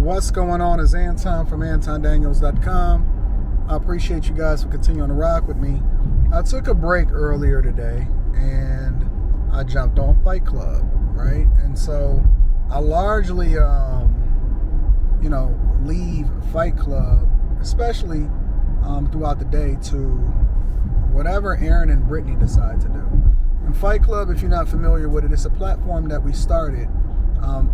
What's going on is Anton from AntonDaniels.com. I appreciate you guys for continuing to rock with me. I took a break earlier today and I jumped on Fight Club, right? And so I largely, leave Fight Club, especially throughout the day, to whatever Aaron and Brittany decide to do. And Fight Club, if you're not familiar with it, it's a platform that we started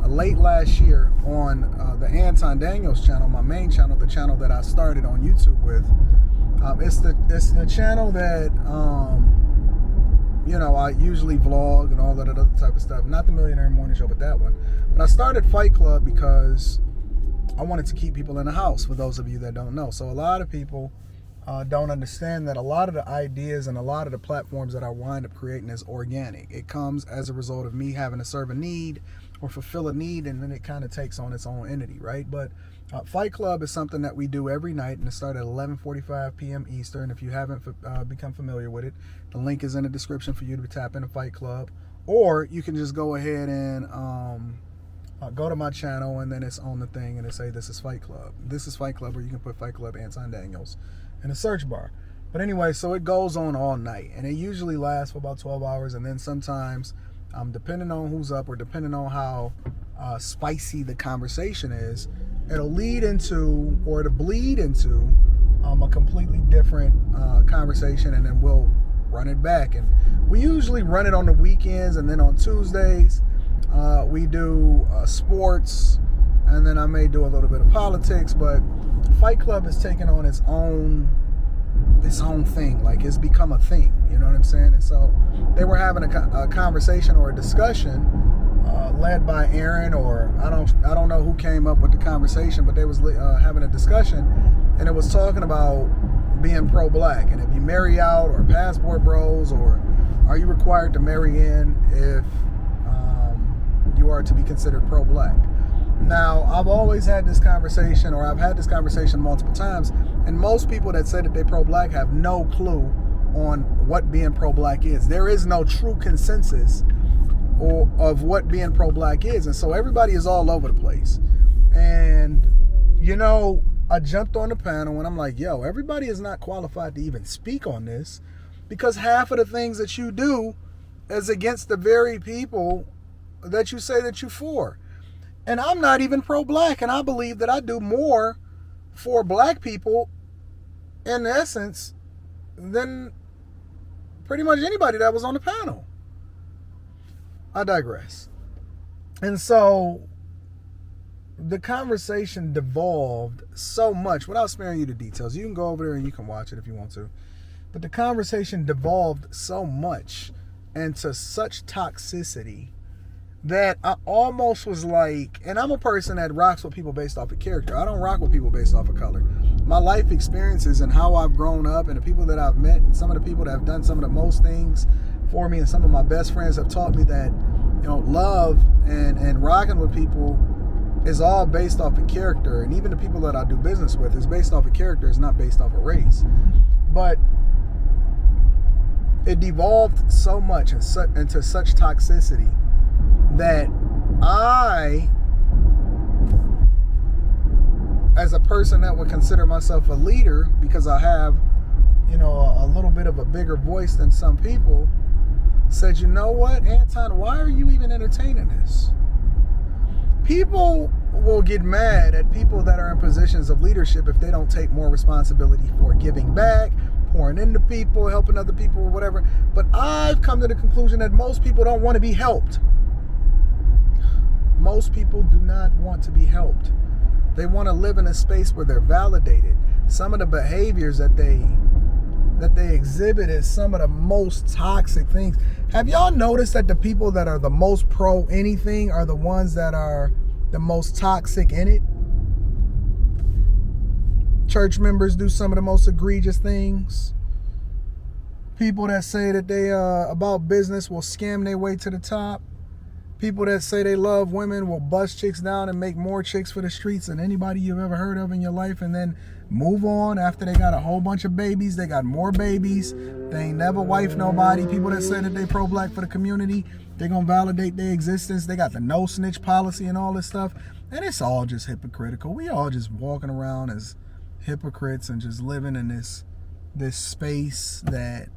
late last year on the Anton Daniels channel, my main channel, the channel that I started on YouTube with. It's the channel that I usually vlog and all that other type of stuff. Not the Millionaire Morning Show, but that one. But I started Fight Club because I wanted to keep people in the house, for those of you that don't know. So a lot of people don't understand that a lot of the ideas and a lot of the platforms that I wind up creating is organic. It comes as a result of me having to serve a need or fulfill a need, and then it kind of takes on its own entity, right? But Fight Club is something that we do every night, and it starts at 11:45 p.m. Eastern. If you haven't become familiar with it, the link is in the description for you to tap into Fight Club, or you can just go ahead and go to my channel, and then it's on the thing, and it say this is Fight Club. This is Fight Club, or you can put Fight Club Anton Daniels in the search bar. But anyway, so it goes on all night, and it usually lasts for about 12 hours, and then sometimes, depending on who's up or depending on how spicy the conversation is, it'll lead into or it'll bleed into a completely different conversation, and then we'll run it back. And we usually run it on the weekends, and then on Tuesdays we do sports, and then I may do a little bit of politics. But Fight Club is taking on its own thing. Like, it's become a thing, you know what I'm saying? And so they were having a conversation or a discussion led by Aaron, or I don't know who came up with the conversation, but they was having a discussion, and it was talking about being pro-black, and if you marry out, or passport bros, or are you required to marry in if you are to be considered pro-black. Now, I've always had this conversation, or I've had this conversation multiple times, and most people that say that they're pro-black have no clue on what being pro-black is. There is no true consensus of what being pro-black is, and so everybody is all over the place. And I jumped on the panel, and I'm like, yo, everybody is not qualified to even speak on this, because half of the things that you do is against the very people that you say that you're for. And I'm not even pro-black, and I believe that I do more for black people, in essence, than pretty much anybody that was on the panel. I digress. And so the conversation devolved so much, without sparing you the details. You can go over there and you can watch it if you want to. But the conversation devolved so much into such toxicity that I almost was like, and I'm a person that rocks with people based off of character. I don't rock with people based off of color. My life experiences and how I've grown up, and the people that I've met, and some of the people that have done some of the most things for me, and some of my best friends have taught me that, love and rocking with people is all based off of character. And even the people that I do business with is based off of character, it's not based off of race. But it devolved so much into such toxicity that I, as a person that would consider myself a leader, because I have, a little bit of a bigger voice than some people, said, you know what, Anton, why are you even entertaining this? People will get mad at people that are in positions of leadership if they don't take more responsibility for giving back, pouring into people, helping other people, or whatever. But I've come to the conclusion that most people don't want to be helped. Most people do not want to be helped. They want to live in a space where they're validated. Some of the behaviors that they exhibit is some of the most toxic things. Have y'all noticed that the people that are the most pro anything are the ones that are the most toxic in it? Church members do some of the most egregious things. People that say that they about business will scam their way to the top. People that say they love women will bust chicks down and make more chicks for the streets than anybody you've ever heard of in your life, and then move on after they got a whole bunch of babies. They got more babies. They ain't never wife nobody. People that say that they pro-black for the community, they gonna validate their existence. They got the no snitch policy and all this stuff. And it's all just hypocritical. We all just walking around as hypocrites and just living in this space that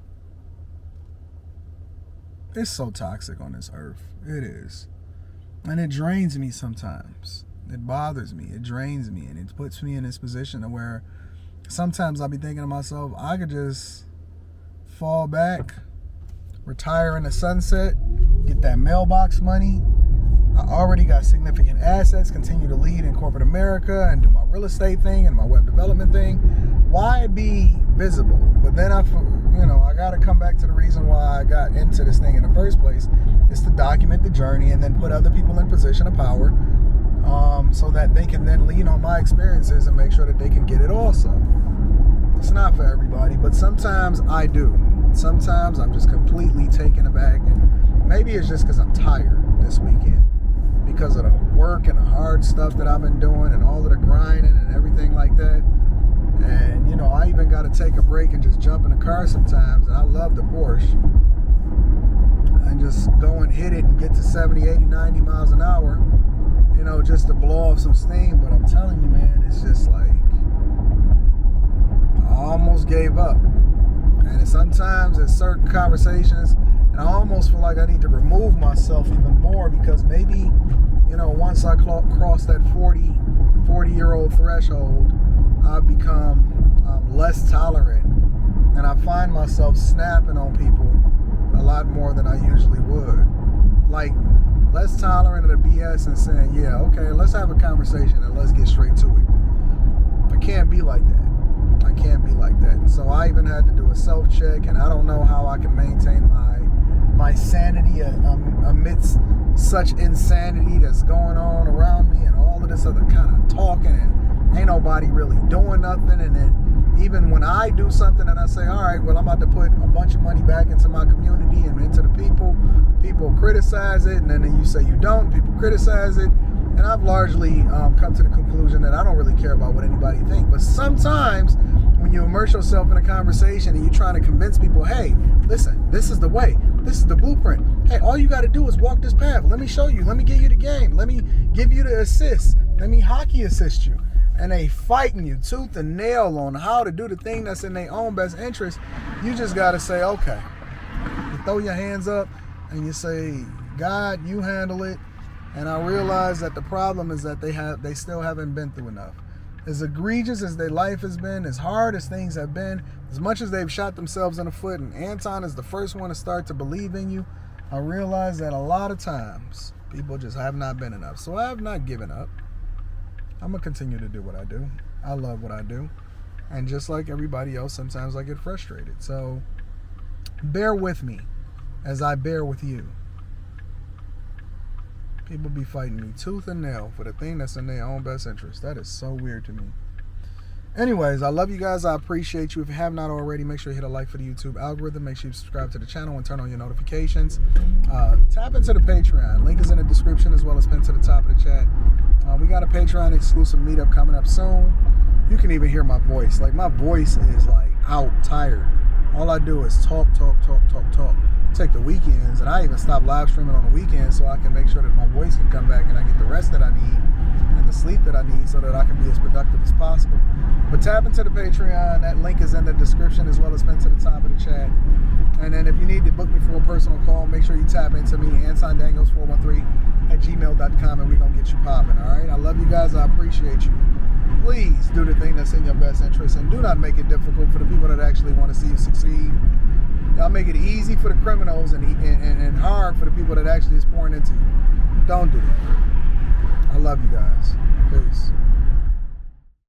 is so toxic on this earth. It is. And it drains me sometimes. It bothers me. It drains me. And it puts me in this position where sometimes I'll be thinking to myself, I could just fall back, retire in the sunset, get that mailbox money. I already got significant assets, continue to lead in corporate America and do my real estate thing and my web development thing. Why be visible? But then I got to come back to the reason why I got into this thing in the first place is to document the journey and then put other people in position of power so that they can then lean on my experiences and make sure that they can get it also. It's not for everybody, but sometimes I do. Sometimes I'm just completely taken aback, and maybe it's just because I'm tired this weekend because of the work and the hard stuff that I've been doing and all of the grinding and everything like that. And, I even got to take a break and just jump in the car sometimes, and I love the Porsche, and just go and hit it and get to 70, 80, 90 miles an hour, just to blow off some steam. But I'm telling you, man, it's just like, I almost gave up. And sometimes in certain conversations, and I almost feel like I need to remove myself even more because maybe, once I cross that 40-year-old threshold, I've become less tolerant. And I find myself snapping on people a lot more than I usually would. Like, less tolerant of the BS and saying, yeah, okay, let's have a conversation and let's get straight to it. I can't be like that. I can't be like that. So I even had to do a self-check, and I don't know how I can maintain my sanity amidst such insanity that's going on around me and all of this other kind of talking, and ain't nobody really doing nothing. And then even when I do something and I say, all right, well, I'm about to put a bunch of money back into my community and into the people criticize it, and then you say you don't, people criticize it. And I've largely come to the conclusion that I don't really care about what anybody thinks. But sometimes when you immerse yourself in a conversation and you're trying to convince people, hey, listen, this is the way, this is the blueprint. Hey, all you got to do is walk this path. Let me show you. Let me give you the game. Let me give you the assist. Let me hockey assist you. And they fighting you tooth and nail on how to do the thing that's in their own best interest. You just got to say, okay. You throw your hands up and you say, God, you handle it. And I realize that the problem is that they still haven't been through enough. As egregious as their life has been, as hard as things have been, as much as they've shot themselves in the foot, and Anton is the first one to start to believe in you, I realize that a lot of times people just have not been enough. So I have not given up. I'm going to continue to do what I do. I love what I do. And just like everybody else, sometimes I get frustrated. So bear with me as I bear with you. People be fighting me tooth and nail for the thing that's in their own best interest. That is so weird to me. Anyways, I love you guys. I appreciate you. If you have not already, make sure you hit a like for the YouTube algorithm. Make sure you subscribe to the channel and turn on your notifications. Tap into the Patreon. Link is in the description as well as pinned to the top of the chat. We got a Patreon exclusive meetup coming up soon. You can even hear my voice. Like, my voice is like out, tired. All I do is talk. Take the weekends, and I even stop live streaming on the weekends so I can make sure that my voice can come back and I get the rest that I need and the sleep that I need so that I can be as productive as possible. But tap into the Patreon. That link is in the description as well as pinned to the top of the chat. And then if you need to book me for a personal call, make sure you tap into me, Anton Daniels 413@gmail.com, and we're going to get you popping, all right? I love you guys. I appreciate you. Please do the thing that's in your best interest, and do not make it difficult for the people that actually want to see you succeed. Y'all make it easy for the criminals and hard for the people that actually is pouring into you. Don't do that. I love you guys. Peace.